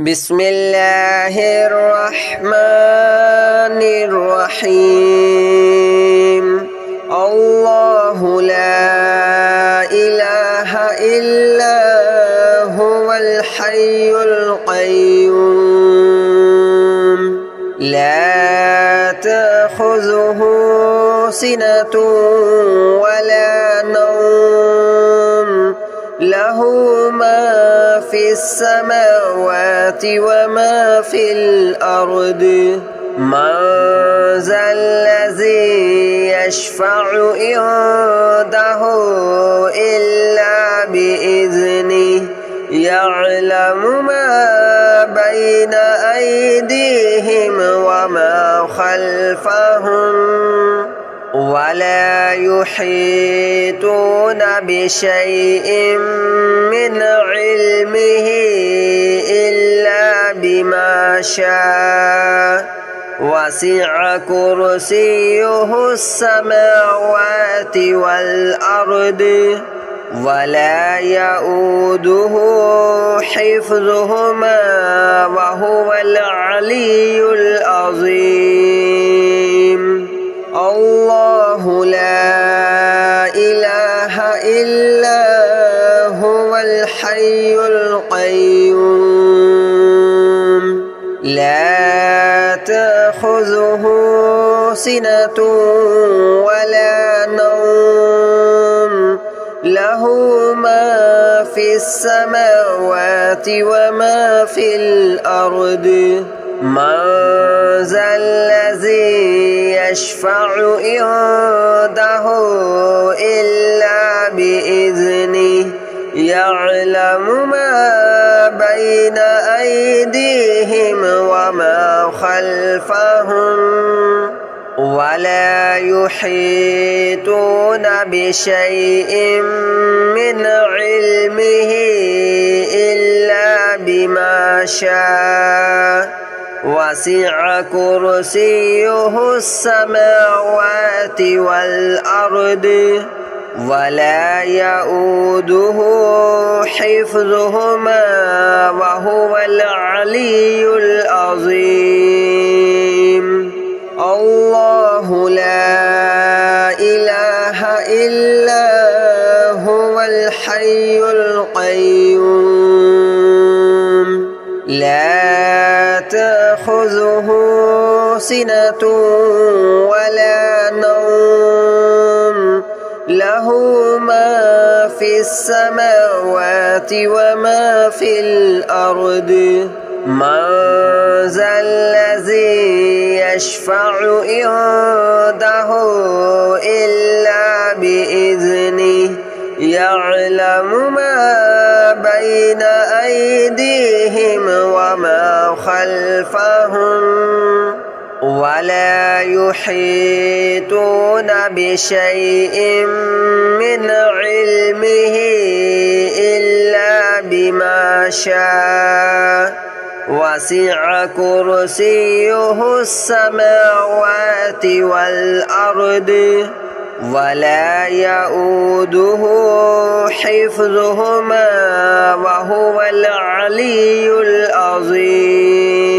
بسم الله الرحمن الرحيم الله لا إله إلا هو الحي القيوم لا تأخذه سنة ولا نوم له ما في السماوات وما في الأرض من ذا الذي يشفع عنده إلا بإذنه يعلم ما بين أيديهم وما خلفهم ولا يحيطون بشيء من علمه إلا بما شاء وسع كرسيه السماوات والأرض ولا يؤوده حفظهما وهو العلي العظيم الله لا إله إلا هو الحي القيوم لا تأخذه سنة ولا نوم له ما في السماوات وما في الأرض من ذا الذي يشفع عنده إلا بإذنه يعلم ما بين أيديهم وما خلفهم ولا يحيطون بشيء من علمه إلا بما شاء وسع كرسيه السماوات والأرض ولا يؤوده حفظهما وهو العلي العظيم الله لا إله إلا هو الحي القيوم لا تأخذه سنة ولا نوم له ما في السماوات وما في الأرض من ذا الذي يشفع عنده إلا بإذنه يعلم ما بين أيديهم وما خلفهم ولا يحيطون بشيء من علمه إلا بما شاء وسع كرسيه السماوات والأرض ولا يؤوده حفظهما وهو العلي العظيم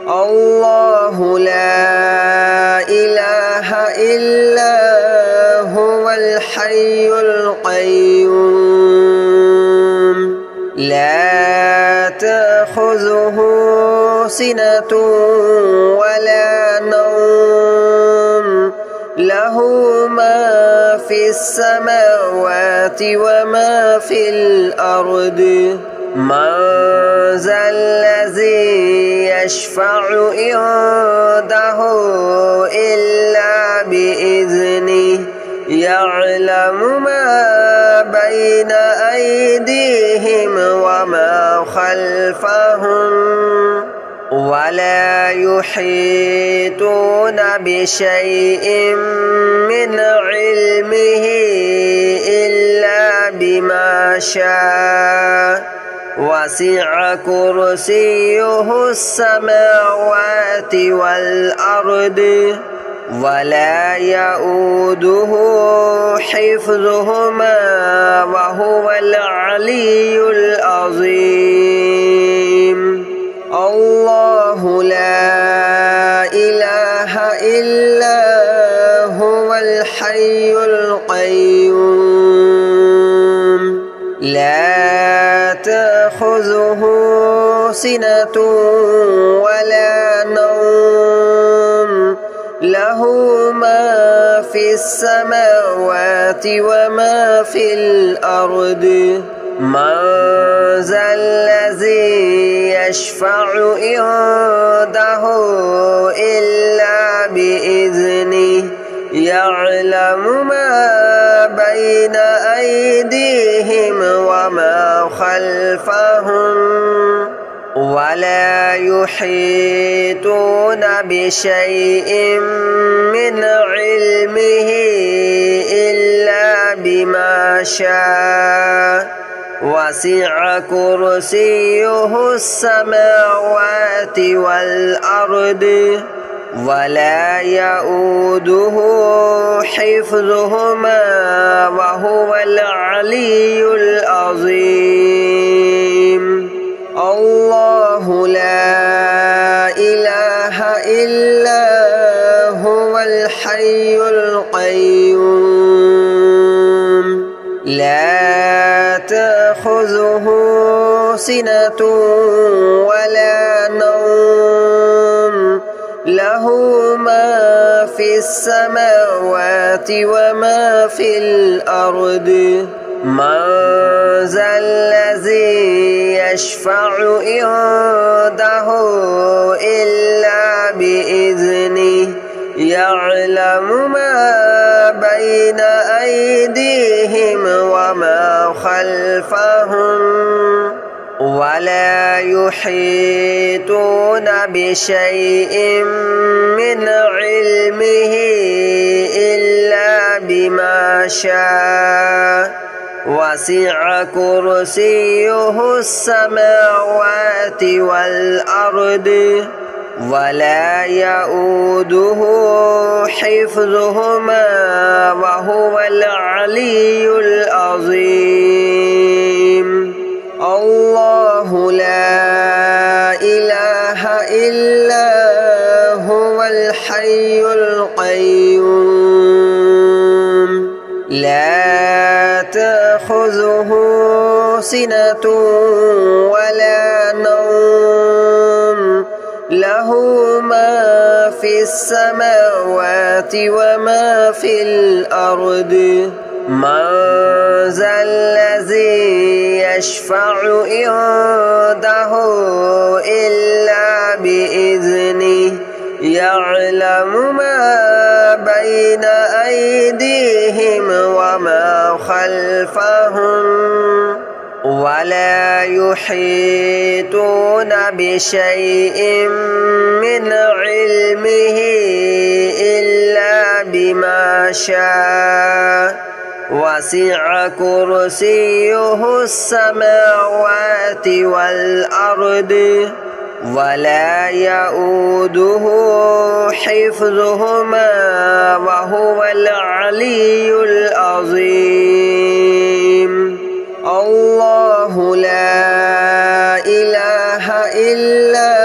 الله لا إله إلا هو الحي القيوم لا تأخذه سنة ولا نوم له ما في السماوات وما في الأرض من ذا الذي يشفع عنده إلا بإذنه يعلم ما بين أيديهم وما خلفهم ولا يحيطون بشيء من علمه إلا بما شاء وسع كرسيه السماوات والأرض ولا يؤوده حفظهما وهو العلي العظيم. تأخذه سنة ولا نوم له ما في السماوات وما في الأرض من ذا الذي يشفع عنده إلا بإذنه يعلم ما بين أيديهم وما خلفهم ولا يحيطون بشيء من علمه إلا بما شاء وسع كرسيه السماوات والأرض ولا يؤوده حفظهما وهو العلي العظيم الله لا إله إلا هو الحي القيوم لا تأخذه سنة ولا نوم له ما في السماوات وما في الأرض من ذا الذي يشفع عنده إلا بإذنه يعلم ما بين أيديهم وما خلفهم ولا يحيطون بشيء من علمه إلا بما شاء وسع كرسيه السماوات والأرض ولا يؤوده حفظهما وهو العلي العظيم الله لا إله إلا هو الحي القيوم لا تأخذه سنة ولا نوم له ما في السماوات وما في الأرض من ذا الذي يشفع عنده إلا بإذنه يعلم ما بين أيديهم وما خلفهم ولا يحيطون بشيء من علمه إلا بما شاء وسع كرسيه السماوات والأرض ولا يؤوده حفظهما وهو العلي العظيم الله لا إله إلا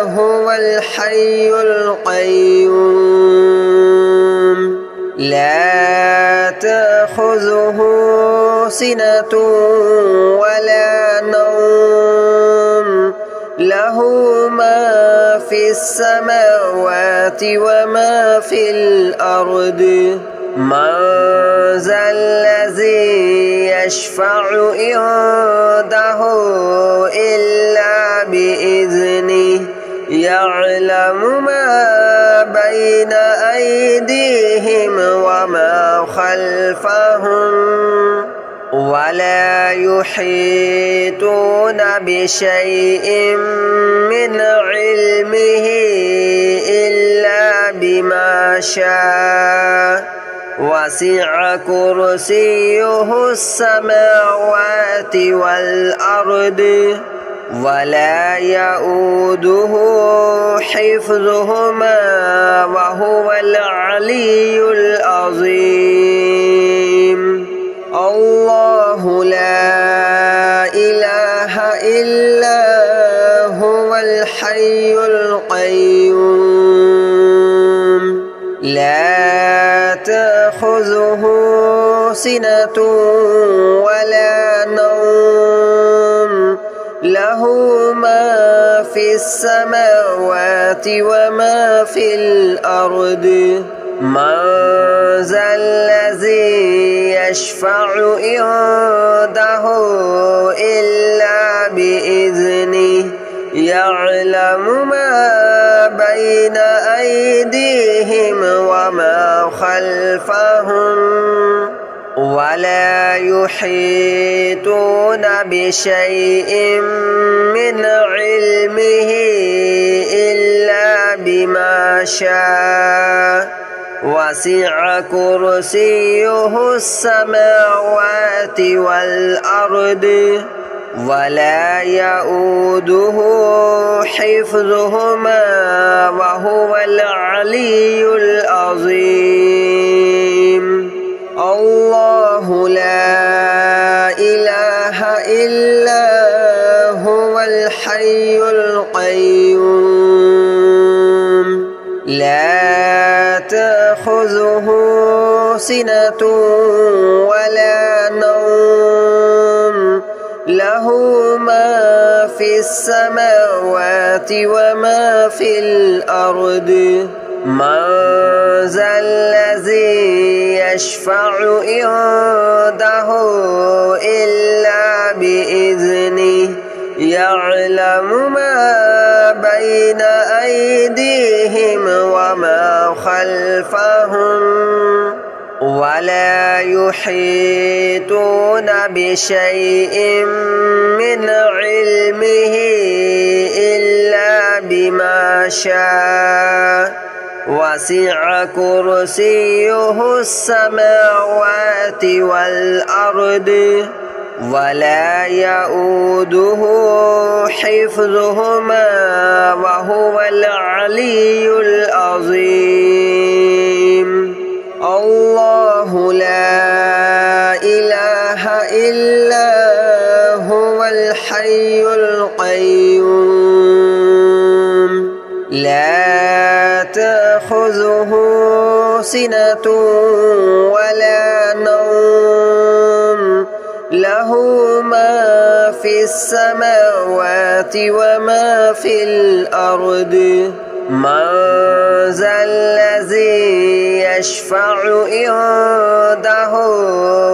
هو الحي القيوم لا تأخذه سنة ولا نوم له ما في السماوات وما في الأرض من ذا الذي يشفع عنده إلا بإذنه يعلم ما بين أيديهم وما خلفهم ولا يحيطون بشيء من علمه إلا بما شاء وسع كرسيه السماوات والأرض ولا يؤوده حفظهما وهو العلي العظيم الله لا إله إلا هو الحي القيوم لا تأخذه سنة ولا نوم له له ما في السماوات وما في الأرض من ذا الذي يشفع عنده إلا بإذنه يعلم ما بين أيديهم وما خلفهم ولا يحيطون بشيء من علمه إلا بما شاء وسع كرسيه السماوات والأرض ولا يؤوده حفظهما وهو العلي العظيم الله لا إله إلا هو الحي القيوم لا تأخذه سنة ولا نوم له ما في السماوات وما في الأرض من ذا الذي يشفع عنده إلا بإذنه يعلم ما بين أيديهم وما خلفهم ولا يحيطون بشيء من علمه إلا بما شاء وسع كرسيه السماوات والأرض ولا يؤوده حفظهما وهو العلي العظيم الله لا إله إلا هو الحي القيوم لا تأخذه سنة ولا نوم له ما في السماوات وما في الأرض من ذا الذي يشفع عنده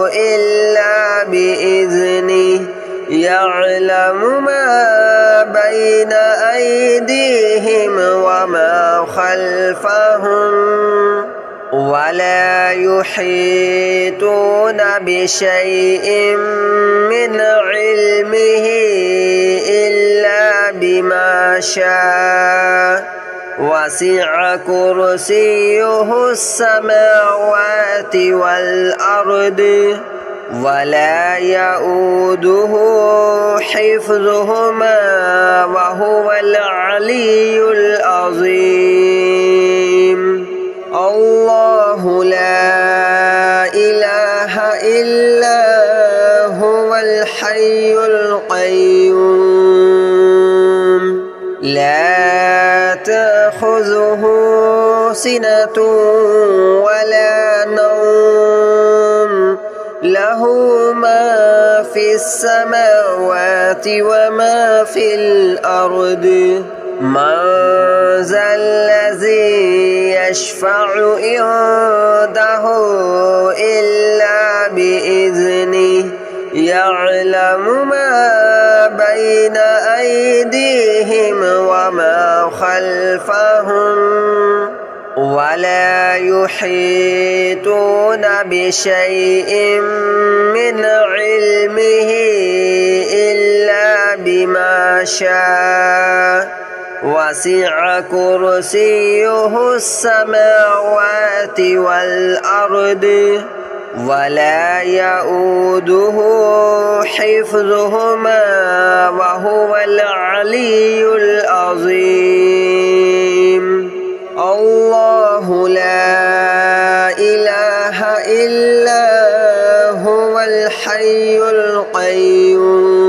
إلا بإذنه يعلم ما بين أيديهم وما خلفهم ولا يحيطون بشيء من علمه إلا بما شاء وسع كرسيه السماوات والأرض ولا يؤوده حفظهما وهو العلي العظيم الله لا إله إلا هو الحي القيوم لا تأخذه سنة ولا نوم له ما في السماوات وما في الأرض من ذا الذي يشفع عنده إلا بإذنه يعلم ما بين أيديهم وما خلفهم ولا يحيطون بشيء من علمه إلا بما شاء وسع كرسيه السماوات والأرض ولا يؤوده حفظهما وهو العلي العظيم الله لا إله إلا هو الحي القيوم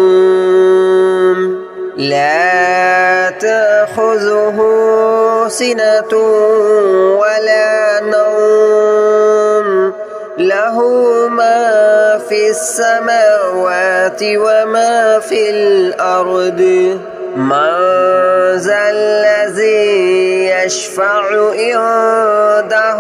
لا تأخذه سنة ولا نوم له له ما في السماوات وما في الأرض من ذا الذي يشفع عنده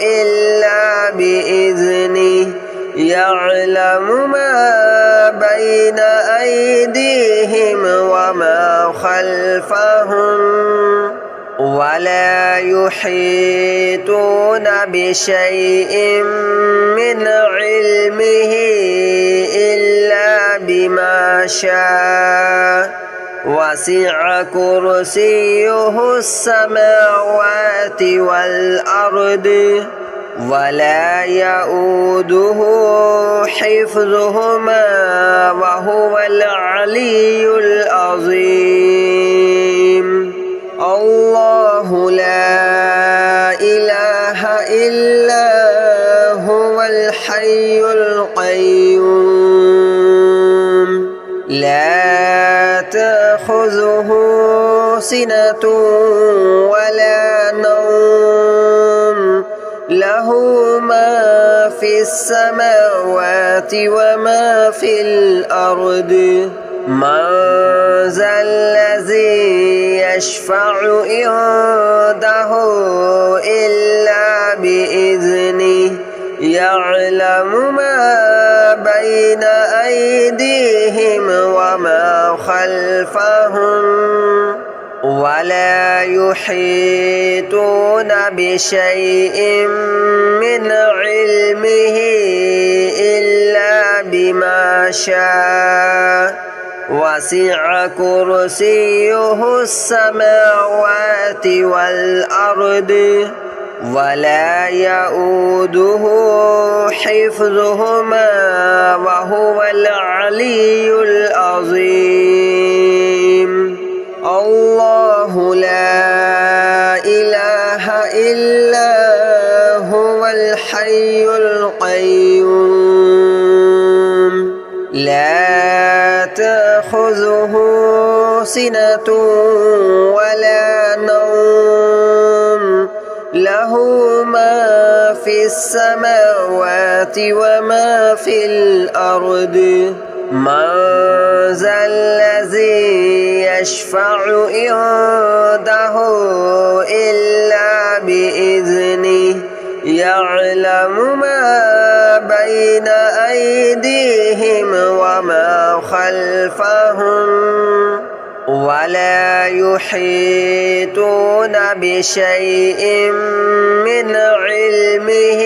إلا بإذنه يعلم ما بين أيديهم وما خلفهم ولا يحيطون بشيء من علمه إلا بما شاء وسع كرسيه السماوات والأرض ولا يؤوده حفظهما وهو العلي العظيم الله لا إله إلا هو الحي القيوم لا تأخذه سنة ولا نوم له ما في السماوات وما في الأرض من ذا الذي يشفع عنده إلا بإذنه يعلم ما بين أيديهم وما خلفهم ولا يحيطون بشيء من علمه إلا بما شاء وسع كرسيه السماوات والأرض ولا يؤوده حفظهما وهو العلي العظيم الله لا إله إلا هو الحي القيوم لا تأخذه سنة ولا نوم له ما في السماوات وما في الأرض من ذا الذي يشفع عنده إلا بإذنه يعلم ما بين أيديهم وما خلفهم ولا يحيطون بشيء من علمه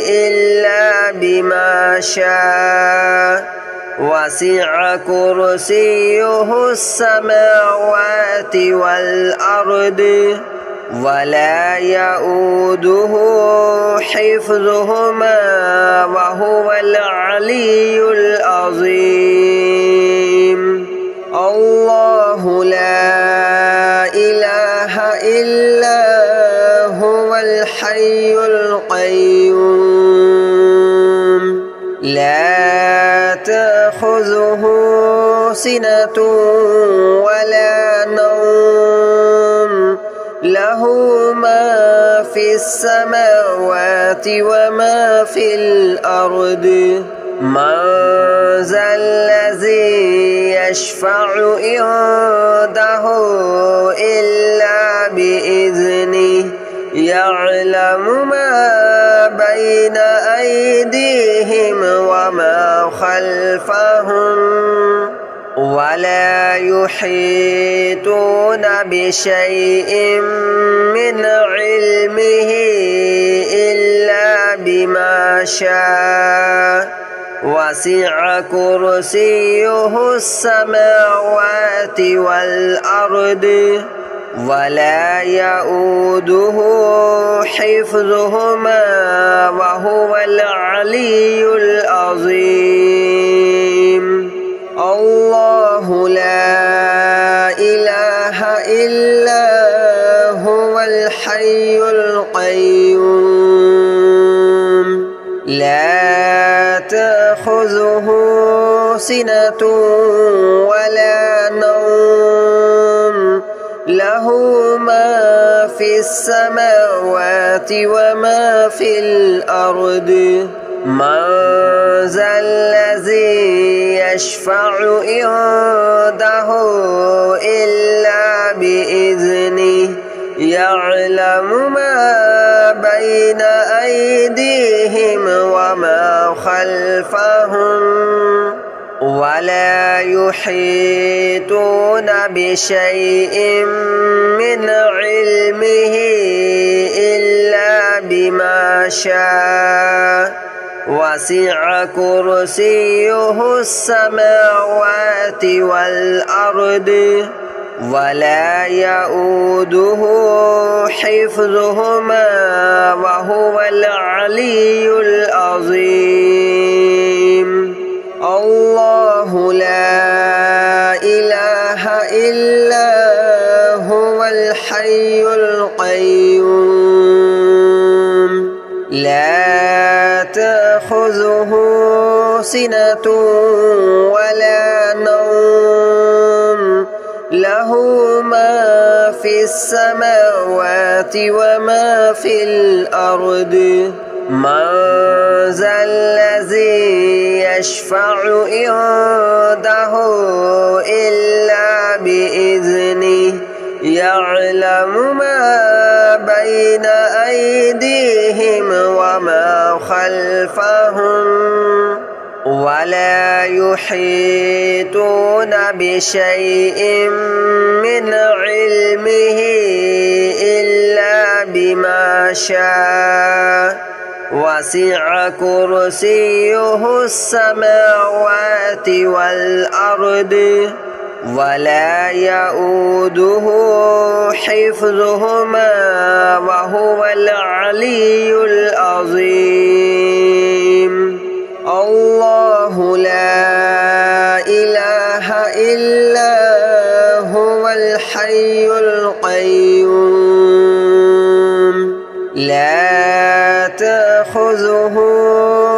إلا بما شاء وسع كرسيه السماوات والأرض ولا يؤوده حفظهما وهو العلي العظيم الله لا إله إلا هو الحي القيوم لا تأخذه سنة ولا نوم له ما في السماوات وما في الأرض من ذا الذي يشفع عنده إلا بإذنه يعلم ما بين أيديهم وما خلفهم ولا يحيطون بشيء من علمه إلا بما شاء وسع كرسيه السماوات والأرض ولا يؤوده حفظهما وهو العلي العظيم الله لا إله إلا هو الحي القيوم لا تأخذه سنة ولا نوم له ما في السماوات وما في الأرض من ذا الذي يشفع عنده إلا بإذنه يعلم ما بين أيديهم وما خلفهم ولا يحيطون بشيء من علمه إلا بما شاء وسع كرسيه السماوات والأرض ولا يؤوده حفظهما وهو العلي العظيم الله لا إله إلا هو الحي القيوم لا تأخذه سنة ولا نوم له ما في السماوات وما في الأرض من ذا الذي يشفع عنده إلا بإذنه يعلم ما بين أيديهم وما خلفهم ولا يحيطون بشيء من علمه إلا بما شاء وسع كرسيه السماوات والأرض ولا يؤوده حفظهما وهو العلي العظيم الله لا إله إلا هو الحي القيوم لا تأخذه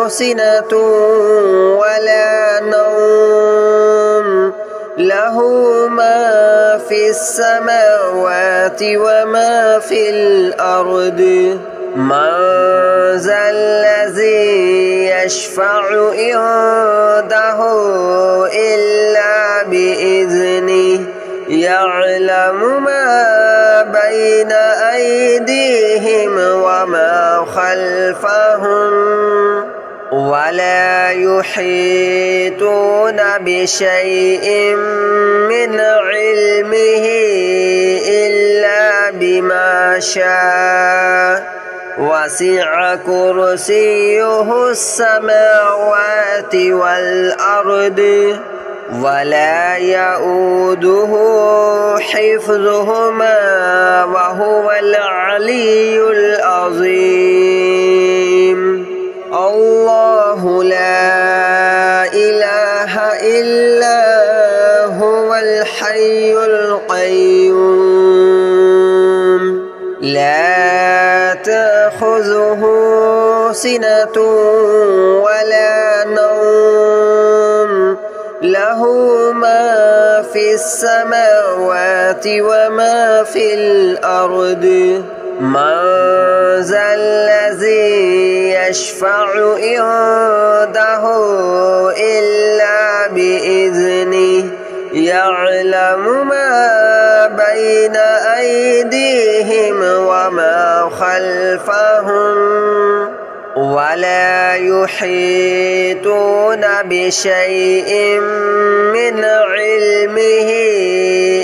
سنة ولا نوم له ما في السماوات وما في الأرض من ذا الذي يشفع عنده إلا بإذنه يعلم ما بين أيديهم وما خلفهم ولا يحيطون بشيء من علمه إلا بما شاء وسع كرسيه السماوات والأرض ولا يؤوده حفظهما وهو العلي العظيم الله لا إله إلا هو الحي القيوم لا تأخذه سنة ولا نوم له ما في السماوات وما في الأرض من ذا الذي يشفع عنده إلا بإذنه يعلم ما بين أيديهم وما خلفهم ولا يحيطون بشيء من علمه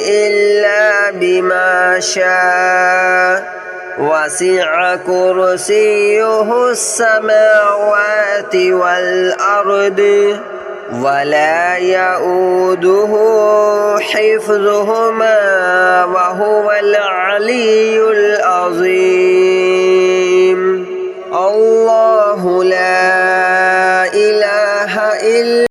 إلا بما شاء وسع كرسيه السماوات والأرض ولا يؤوده حفظهما وهو العلي العظيم